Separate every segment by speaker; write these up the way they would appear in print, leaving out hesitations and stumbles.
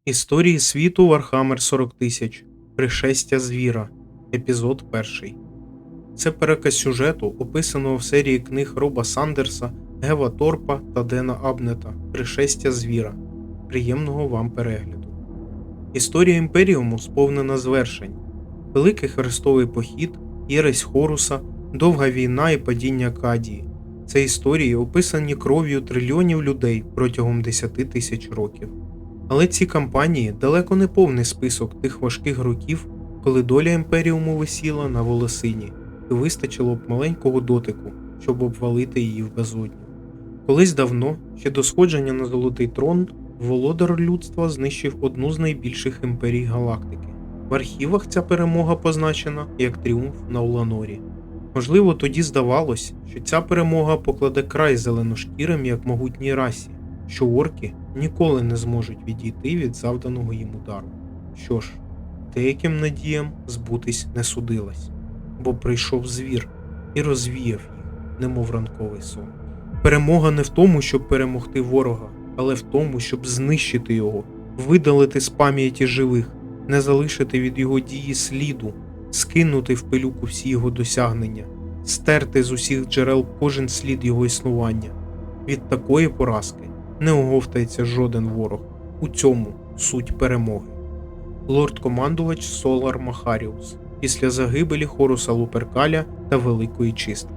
Speaker 1: Історії світу Вархаммер 40 000. Пришестя звіра. Епізод 1. Це переказ сюжету, описаного в серії книг Роба Сандерса, Гева Торпа та Дена Абнета «Пришестя звіра». Приємного вам перегляду. Історія Імперіуму сповнена звершень. Великий хрестовий похід, єресь Хоруса, довга війна і падіння Кадії. Це історії, описані кров'ю трильйонів людей протягом 10 000 років. Але ці кампанії далеко не повний список тих важких років, коли доля Імперіуму висіла на волосині, і вистачило б маленького дотику, щоб обвалити її в безодню. Колись давно, ще до сходження на Золотий Трон, володар людства знищив одну з найбільших імперій галактики. В архівах ця перемога позначена як тріумф на Уланорі. Можливо, тоді здавалось, що ця перемога покладе край зеленошкірим як могутній расі, що орки ніколи не зможуть відійти від завданого їм удару. Що ж, деяким надіям збутись не судилось, бо прийшов звір і розвіяв їх, немов ранковий сон. Перемога не в тому, щоб перемогти ворога, але в тому, щоб знищити його, видалити з пам'яті живих, не залишити від його дії сліду, скинути в пилюку всі його досягнення, стерти з усіх джерел кожен слід його існування. Від такої поразки не оговтається жоден ворог. У цьому суть перемоги. Лорд-командувач Солар Махаріус після загибелі Хоруса Луперкаля та Великої Чистки.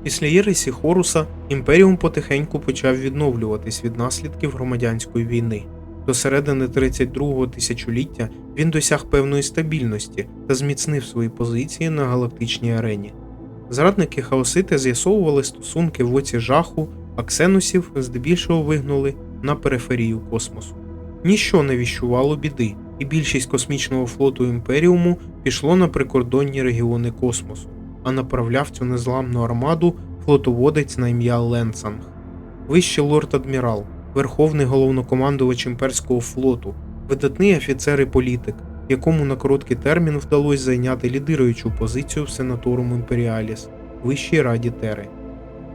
Speaker 1: Після єресі Хоруса Імперіум потихеньку почав відновлюватись від наслідків громадянської війни. До середини 32-го тисячоліття він досяг певної стабільності та зміцнив свої позиції на галактичній арені. Зрадники-хаосити з'ясовували стосунки в оці жаху, а ксеносів здебільшого вигнали на периферію космосу. Ніщо не віщувало біди, і більшість космічного флоту Імперіуму пішло на прикордонні регіони космосу, а направляв цю незламну армаду флотоводець на ім'я Ленсанг. Вищий лорд-адмірал, верховний головнокомандувач імперського флоту, видатний офіцер і політик, якому на короткий термін вдалося зайняти лідируючу позицію в Сенаторум Імперіаліс, Вищій Раді Тери.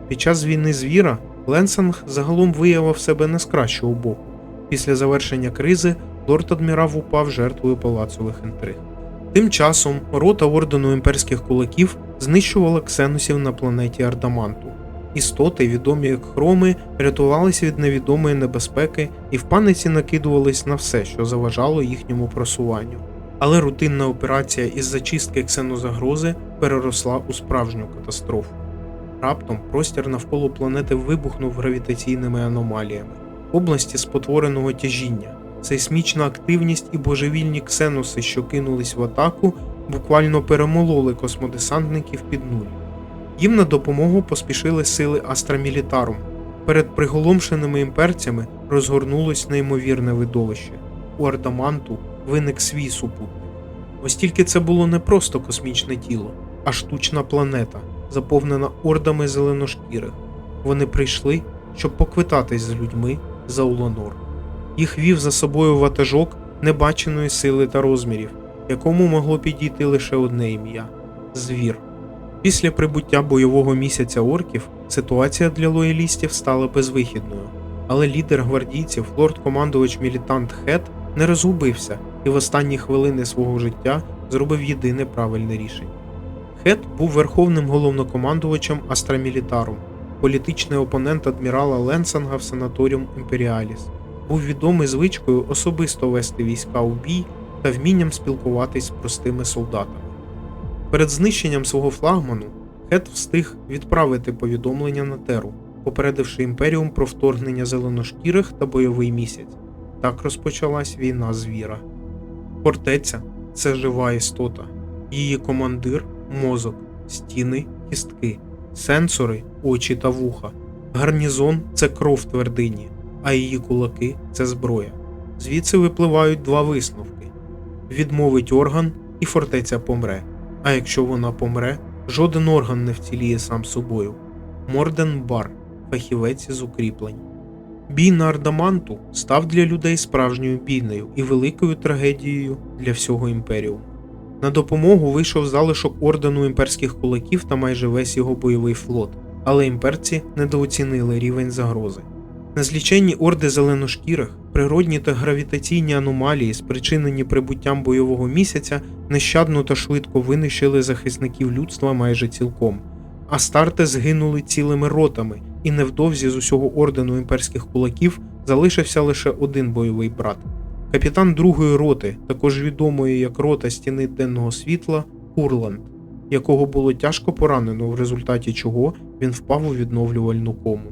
Speaker 1: Під час війни звіра Ленсанг загалом виявив себе не з кращого боку. Після завершення кризи лорд-адмірал упав жертвою палацових інтриг. Тим часом рота ордену імперських кулаків знищувала ксеносів на планеті Ардаманту. Істоти, відомі як хроми, рятувалися від невідомої небезпеки і в паниці накидувались на все, що заважало їхньому просуванню. Але рутинна операція із зачистки ксенозагрози переросла у справжню катастрофу. Раптом простір навколо планети вибухнув гравітаційними аномаліями. Області спотвореного тяжіння, сейсмічна активність і божевільні ксеноси, що кинулись в атаку, буквально перемололи космодесантників під нуль. Їм на допомогу поспішили сили Астра Мілітарум. Перед приголомшеними імперцями розгорнулось неймовірне видовище. У Ардаманту виник свій супутник. Ось тільки це було не просто космічне тіло, а штучна планета, заповнена ордами зеленошкірих. Вони прийшли, щоб поквитатись з людьми за Уланор. Їх вів за собою ватажок небаченої сили та розмірів, якому могло підійти лише одне ім'я – звір. Після прибуття бойового місяця орків ситуація для лоялістів стала безвихідною, але лідер гвардійців, лорд-командувач Мілітант Хет, не розгубився і в останні хвилини свого життя зробив єдине правильне рішення. Хет був верховним головнокомандувачем Астра Мілітарум, політичний опонент адмірала Ленсанга в Сенаторіум Імперіаліс, був відомий звичкою особисто вести війська у бій та вмінням спілкуватись з простими солдатами. Перед знищенням свого флагману Хет встиг відправити повідомлення на Теру, попередивши Імперіум про вторгнення зеленошкірих та бойовий місяць. Так розпочалась війна звіра. Фортеця – це жива істота. Її командир – мозок, стіни – кістки, сенсори – очі та вуха. Гарнізон – це кров твердині, а її кулаки – це зброя. Звідси випливають два висновки. Відмовить орган і фортеця помре. А якщо вона помре, жоден орган не вціліє сам собою. Морден Бар – фахівець із укріплень. Бій на Ардаманту став для людей справжньою бійнею і великою трагедією для всього Імперіуму. На допомогу вийшов залишок ордену імперських кулаків та майже весь його бойовий флот, але імперці недооцінили рівень загрози. Незліченні орди зеленошкірих, природні та гравітаційні аномалії, спричинені прибуттям бойового місяця, нещадно та швидко винищили захисників людства майже цілком. Астарте згинули цілими ротами, і невдовзі з усього ордену імперських кулаків залишився лише один бойовий брат. Капітан другої роти, також відомої як рота Стіни Денного Світла, Курланд, якого було тяжко поранено, в результаті чого він впав у відновлювальну кому.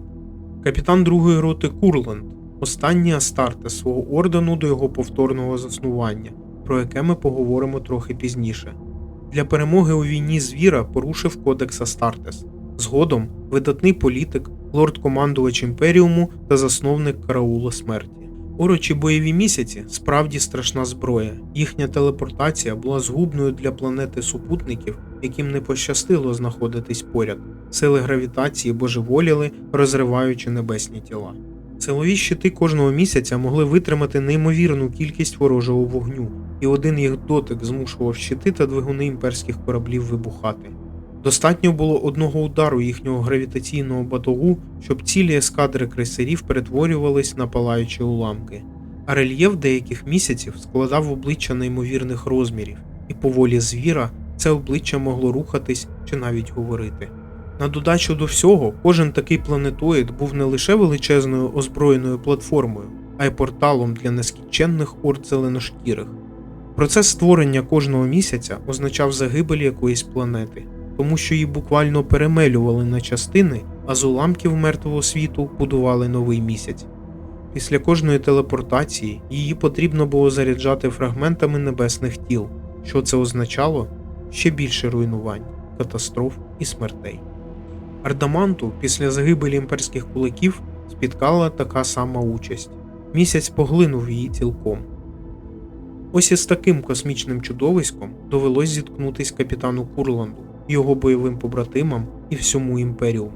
Speaker 1: Капітан другої роти Курланд – останній Астарте свого ордену до його повторного заснування, про яке ми поговоримо трохи пізніше. Для перемоги у війні звіра порушив Кодекс Астартес. Згодом видатний політик, лорд-командувач Імперіуму та засновник Караула Смерті. Урочі бойові місяці – справді страшна зброя. Їхня телепортація була згубною для планети супутників, яким не пощастило знаходитись поряд. Сили гравітації божеволіли, розриваючи небесні тіла. Силові щити кожного місяця могли витримати неймовірну кількість ворожого вогню, і один їх дотик змушував щити та двигуни імперських кораблів вибухати. Достатньо було одного удару їхнього гравітаційного батогу, щоб цілі ескадри крейсерів перетворювались на палаючі уламки. А рельєф деяких місяців складав обличчя неймовірних розмірів, і по волі звіра це обличчя могло рухатись чи навіть говорити. На додачу до всього, кожен такий планетоїд був не лише величезною озброєною платформою, а й порталом для нескінченних орд зеленошкірих. Процес створення кожного місяця означав загибель якоїсь планети, тому що її буквально перемелювали на частини, а з уламків мертвого світу будували новий місяць. Після кожної телепортації її потрібно було заряджати фрагментами небесних тіл. Що це означало? Ще більше руйнувань, катастроф і смертей. Ардаманту після загибелі імперських кулаків спіткала така сама участь. Місяць поглинув її цілком. Ось із таким космічним чудовиськом довелось зіткнутись капітану Курланду, його бойовим побратимам і всьому Імперіуму.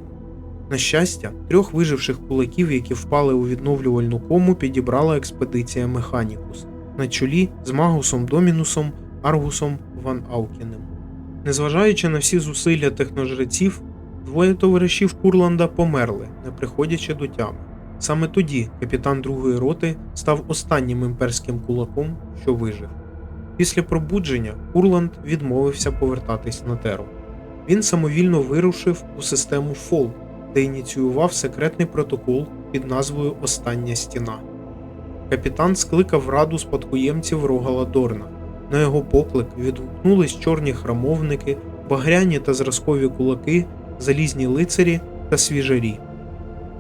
Speaker 1: На щастя, 3 виживших кулаків, які впали у відновлювальну кому, підібрала експедиція Механікус на чолі з Магусом Домінусом Аргусом Ван Аукінем. Незважаючи на всі зусилля техножреців, 2 товаришів Курланда померли, не приходячи до тями. Саме тоді капітан другої роти став останнім імперським кулаком, що вижив. Після пробудження Курланд відмовився повертатись на Теру. Він самовільно вирушив у систему ФОЛ, де ініціював секретний протокол під назвою «Остання стіна». Капітан скликав раду спадкоємців Рогала Дорна. На його поклик відгукнулись чорні храмовники, багряні та зразкові кулаки, залізні лицарі та свіжарі.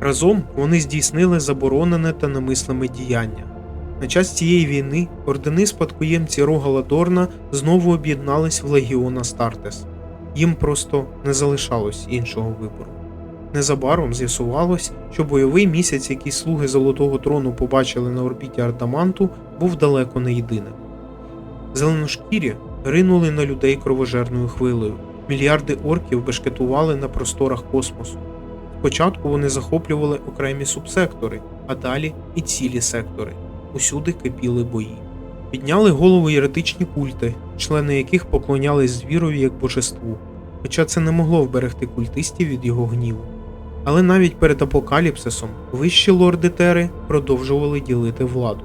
Speaker 1: Разом вони здійснили заборонене та немислиме діяння. На час цієї війни ордени спадкоємці Рогала Дорна знову об'єднались в Легіон Астартес. Їм просто не залишалось іншого вибору. Незабаром з'ясувалось, що бойовий місяць, який слуги Золотого Трону побачили на орбіті Ардаманту, був далеко не єдиним. Зеленошкірі ринули на людей кровожерною хвилею. Мільярди орків бешкетували на просторах космосу. Спочатку вони захоплювали окремі субсектори, а далі і цілі сектори. Усюди кипіли бої. Підняли голову єретичні культи, члени яких поклонялись звірові як божеству, хоча це не могло вберегти культистів від його гніву. Але навіть перед апокаліпсисом вищі лорди Тери продовжували ділити владу.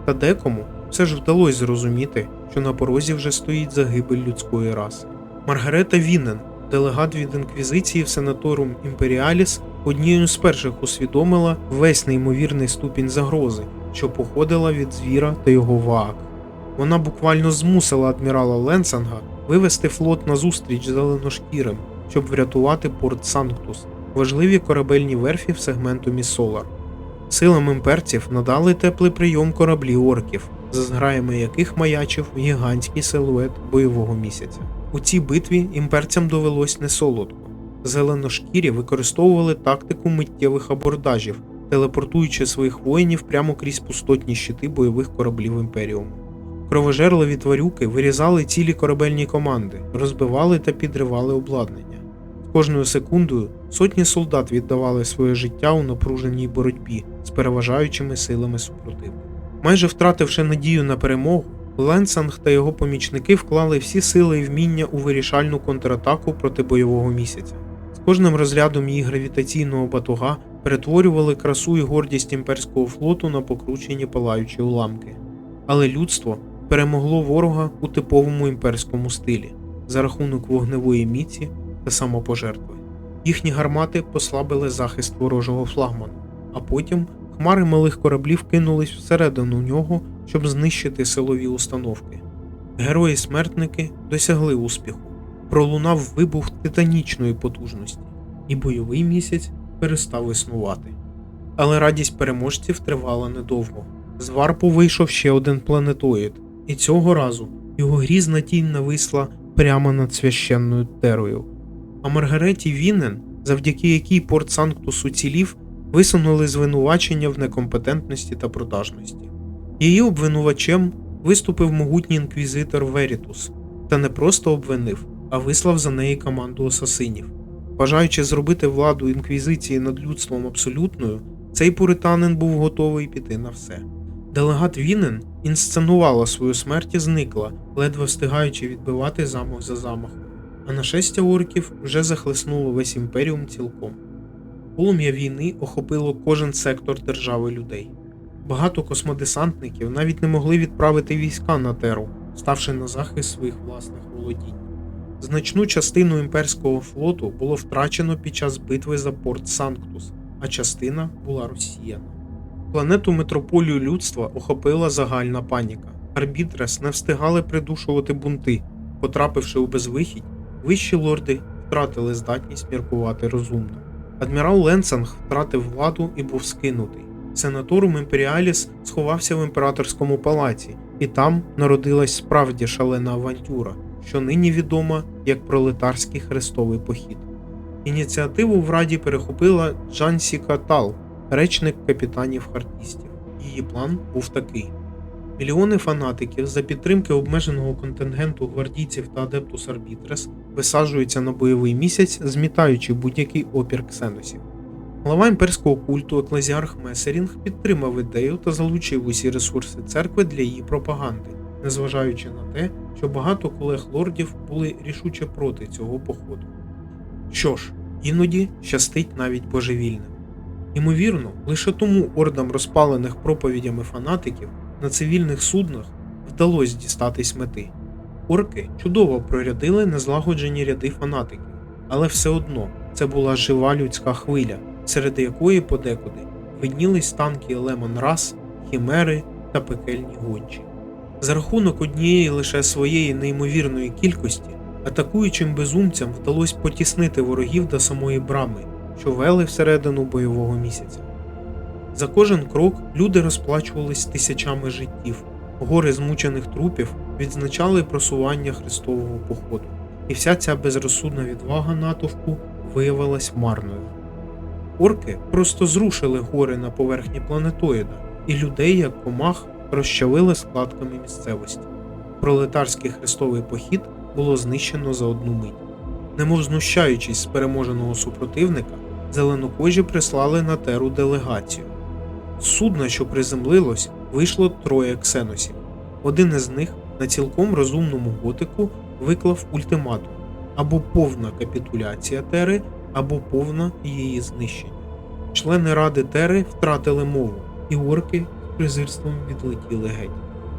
Speaker 1: Та декому все ж вдалося зрозуміти, що на порозі вже стоїть загибель людської раси. Маргарета Віннен, делегат від Інквізиції в Сенаторум Імперіаліс, однією з перших усвідомила весь неймовірний ступінь загрози, що походила від звіра та його ваак. Вона буквально змусила адмірала Ленсанга вивести флот назустріч зеленошкірим, щоб врятувати порт Санктус, важливі корабельні верфі в сегментумі Солар. Силам імперців надали теплий прийом кораблі орків, за зграями яких маячив гігантський силует бойового місяця. У цій битві імперцям довелось несолодко. Зеленошкірі використовували тактику миттєвих абордажів, телепортуючи своїх воїнів прямо крізь пустотні щити бойових кораблів Імперіуму. Кровожерливі тварюки вирізали цілі корабельні команди, розбивали та підривали обладнання. З кожною секундою сотні солдат віддавали своє життя у напруженій боротьбі з переважаючими силами супротивника. Майже втративши надію на перемогу, Ленсанг та його помічники вклали всі сили і вміння у вирішальну контратаку проти бойового місяця. З кожним розрядом її гравітаційного батога перетворювали красу і гордість імперського флоту на покручені палаючі уламки. Але людство перемогло ворога у типовому імперському стилі за рахунок вогневої міці та самопожертви. Їхні гармати послабили захист ворожого флагману, а потім хмари малих кораблів кинулись всередину нього, щоб знищити силові установки. Герої-смертники досягли успіху. Пролунав вибух титанічної потужності, і бойовий місяць перестав існувати. Але радість переможців тривала недовго. З варпу вийшов ще один планетоїд, і цього разу його грізна тінь нависла прямо над священною терою. А Маргареті Віннен, завдяки якій порт Санктус уцілів, висунули звинувачення в некомпетентності та продажності. Її обвинувачем виступив могутній інквізитор Верітус, та не просто обвинив, а вислав за неї команду асасинів. Бажаючи зробити владу інквізиції над людством абсолютною, цей пуританин був готовий піти на все. Делегат Віннен інсценувала свою смерть і зникла, ледве встигаючи відбивати замах за замахом. А нашестя орків вже захлеснуло весь імперіум цілком. Полум'я війни охопило кожен сектор держави людей. Багато космодесантників навіть не могли відправити війська на Теру, ставши на захист своїх власних володінь. Значну частину імперського флоту було втрачено під час битви за порт Санктус, а частина була розсіяна. Планету метрополію людства охопила загальна паніка. Арбітрес не встигали придушувати бунти. Потрапивши у безвихідь, вищі лорди втратили здатність міркувати розумно. Адмірал Ленсанг втратив владу і був скинутий. Сенаторум Імперіаліс сховався в імператорському палаці, і там народилась справді шалена авантюра, що нині відома як пролетарський хрестовий похід. Ініціативу в Раді перехопила Джансіка Тал, речник капітанів хартістів. Її план був такий. Мільйони фанатиків за підтримки обмеженого контингенту гвардійців та адептус арбітрес висаджуються на бойовий місяць, змітаючи будь-який опір ксеносів. Глава імперського культу еклезіарх Месерінг підтримав ідею та залучив усі ресурси церкви для її пропаганди, незважаючи на те, що багато колег-лордів були рішуче проти цього походу. Що ж, іноді щастить навіть божевільним. Ймовірно, лише тому ордам розпалених проповідями фанатиків на цивільних суднах вдалося дістатись мети. Орки чудово прорядили незлагоджені ряди фанатиків, але все одно це була жива людська хвиля, серед якої подекуди виднілись танки Лемон Рас, Хімери та пекельні гончі. За рахунок однієї лише своєї неймовірної кількості, атакуючим безумцям вдалося потіснити ворогів до самої брами, що вели всередину бойового місяця. За кожен крок люди розплачувались тисячами життів, гори змучених трупів відзначали просування хрестового походу, і вся ця безрозсудна відвага натовпу виявилась марною. Орки просто зрушили гори на поверхні планетоїда, і людей, як комах, розчавили складками місцевості. Пролетарський хрестовий похід було знищено за одну мить. Немов знущаючись з переможеного супротивника, зеленокожі прислали на Теру делегацію. З судна, що приземлилось, вийшло 3 ксеносів. Один із них на цілком розумному готику виклав ультиматум: або повна капітуляція Тери, або повне її знищення. Члени Ради Тери втратили мову, і орки з презирством відлетіли геть.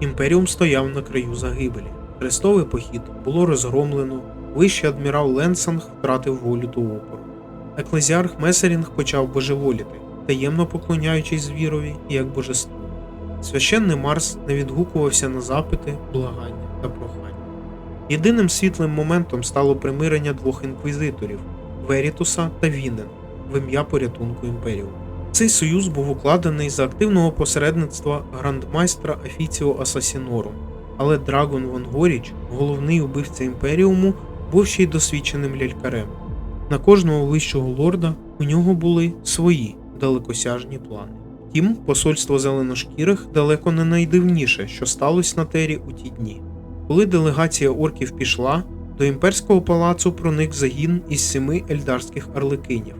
Speaker 1: Імперіум стояв на краю загибелі. Хрестовий похід було розгромлено, вищий адмірал Ленсанг втратив волю до опору. Еклезіарх Месерінг почав божеволіти, таємно поклоняючись звірові як божеству. Священний Марс не відгукувався на запити, благання та прохання. Єдиним світлим моментом стало примирення 2 інквізиторів – Верітуса та Віннен в ім'я порятунку Імперіуму. Цей союз був укладений за активного посередництва грандмайстра Офіціо Асасінорум, але Драгон Вон Горіч, головний убивця Імперіуму, був ще й досвідченим лялькарем. На кожного вищого лорда у нього були свої далекосяжні плани. Втім, посольство зеленошкірих далеко не найдивніше, що сталося на Тері у ті дні. Коли делегація орків пішла, до імперського палацу проник загін із 7 ельдарських арлекинів.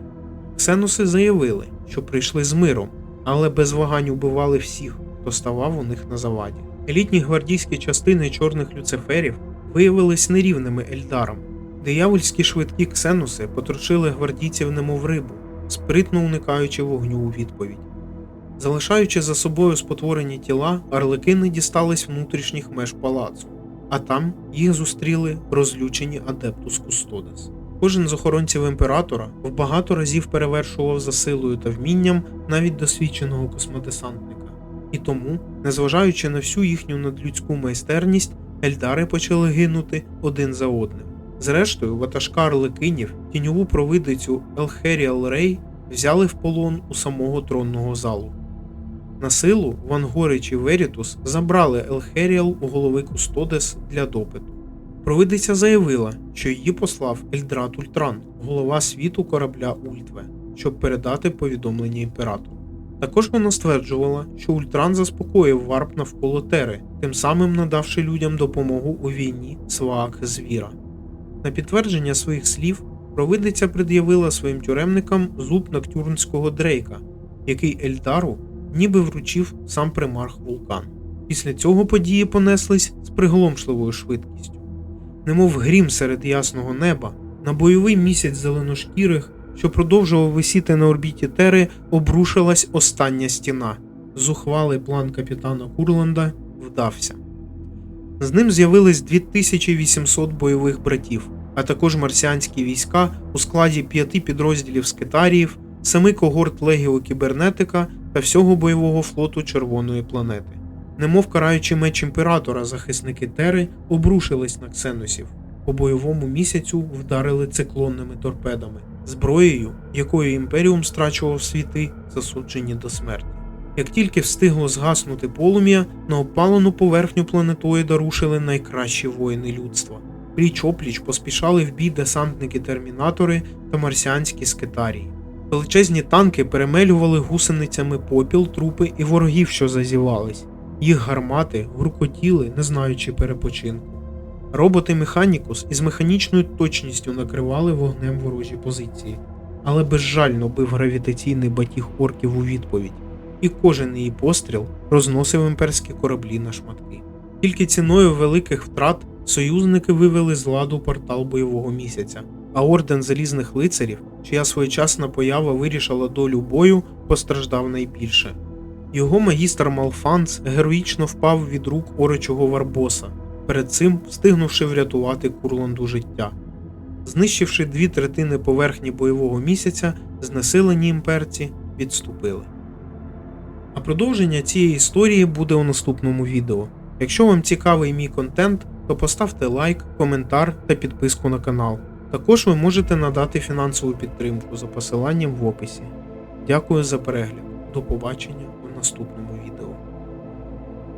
Speaker 1: Ксеноси заявили, що прийшли з миром, але без вагань убивали всіх, хто ставав у них на заваді. Елітні гвардійські частини чорних люциферів виявились нерівними ельдарам. Диявольські швидкі ксеноси потручили гвардійців немов рибу, спритно уникаючи вогню у відповідь. Залишаючи за собою спотворені тіла, арлекини дістались внутрішніх меж палацу, а там їх зустріли розлючені Адептус Кустодес. Кожен з охоронців імператора в багато разів перевершував за силою та вмінням навіть досвідченого космодесантника. І тому, незважаючи на всю їхню надлюдську майстерність, ельдари почали гинути один за одним. Зрештою, ватажка арлекинів, тіньову провидицю Елхеріал Рей, взяли в полон у самого тронного залу. На силу Ван Горич і Верітус забрали Елхеріал у голови Кустодес для допиту. Провидиця заявила, що її послав Ельдрат Ультран, голова світу корабля Ультве, щоб передати повідомлення імператору. Також вона стверджувала, що Ультран заспокоїв варп навколо Тери, тим самим надавши людям допомогу у війні Сваак-Звіра. На підтвердження своїх слів, провидиця пред'явила своїм тюремникам зуб ноктюрнського дрейка, який Ельдару ніби вручив сам примарх Вулкан. Після цього події понеслись з приголомшливою швидкістю. Немов грім серед ясного неба, на бойовий місяць зеленошкірих, що продовжував висіти на орбіті Тери, обрушилась остання стіна. Зухвалий план капітана Курланда вдався. З ним з'явились 2800 бойових братів, а також марсіанські війська у складі 5 підрозділів скитаріїв, 7 когорт легіо кібернетика та всього бойового флоту Червоної планети. Немов караючи меч імператора, захисники Тери обрушились на ксеносів. По бойовому місяцю вдарили циклонними торпедами, зброєю, якою імперіум страчував світи, засуджені до смерті. Як тільки встигло згаснути полум'я, на опалену поверхню планетоїда рушили найкращі воїни людства. Пліч-опліч поспішали в бій десантники-термінатори та марсіанські скитарії. Величезні танки перемелювали гусеницями попіл, трупи і ворогів, що зазівались. Їх гармати гуркотіли, не знаючи перепочинку. Роботи Механікус із механічною точністю накривали вогнем ворожі позиції, але безжально бив гравітаційний батіг орків у відповідь, і кожен її постріл розносив імперські кораблі на шматки. Тільки ціною великих втрат союзники вивели з ладу портал бойового місяця, а орден залізних лицарів, чия своєчасна поява вирішила долю бою, постраждав найбільше. Його магістр Малфанс героїчно впав від рук орочого Варбоса, перед цим встигнувши врятувати Курланду життя. Знищивши 2/3 поверхні бойового місяця, знесилені імперці відступили. А продовження цієї історії буде у наступному відео. Якщо вам цікавий мій контент, то поставте лайк, коментар та підписку на канал. Також ви можете надати фінансову підтримку за посиланням в описі. Дякую за перегляд. До побачення у наступному відео.